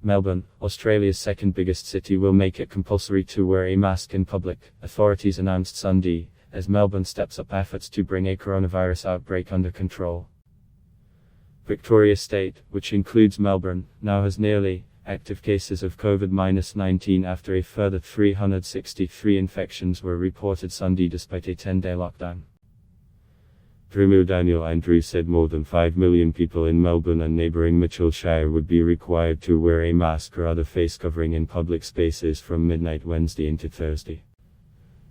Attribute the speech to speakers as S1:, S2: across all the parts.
S1: Melbourne, Australia's second biggest city, will make it compulsory to wear a mask in public, authorities announced Sunday, as Melbourne steps up efforts to bring a coronavirus outbreak under control. Victoria State, which includes Melbourne, now has nearly active cases of COVID-19 after a further 363 infections were reported Sunday despite a 10-day lockdown. Premier Daniel Andrews said more than 5 million people in Melbourne and neighbouring Mitchellshire would be required to wear a mask or other face covering in public spaces from midnight Wednesday into Thursday.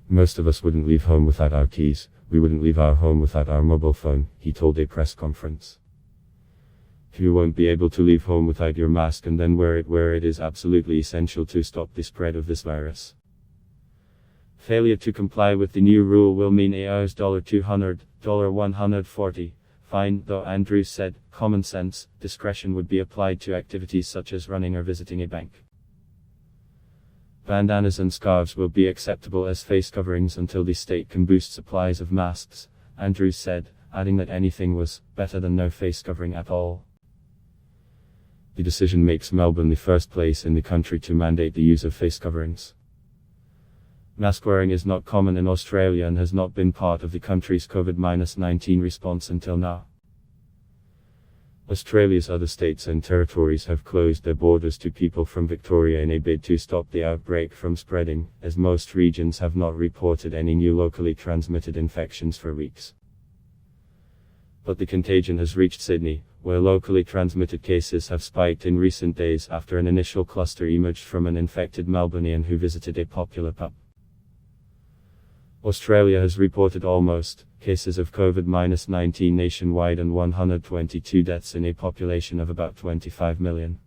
S1: Most of us wouldn't leave home without our keys, we wouldn't leave our home without our mobile phone, he told a press conference. You won't be able to leave home without your mask and then wear it where it is absolutely essential to stop the spread of this virus. Failure to comply with the new rule will mean a $200, $140 fine, though Andrews said, common sense, discretion would be applied to activities such as running or visiting a bank. Bandanas and scarves will be acceptable as face coverings until the state can boost supplies of masks, Andrews said, adding that anything was better than no face covering at all. The decision makes Melbourne the first place in the country to mandate the use of face coverings. Mask wearing is not common in Australia and has not been part of the country's COVID-19 response until now. Australia's other states and territories have closed their borders to people from Victoria in a bid to stop the outbreak from spreading, as most regions have not reported any new locally transmitted infections for weeks. But the contagion has reached Sydney, where locally transmitted cases have spiked in recent days after an initial cluster emerged from an infected Melbourneian who visited a popular pub. Australia has reported almost cases of COVID-19 nationwide and 122 deaths in a population of about 25 million.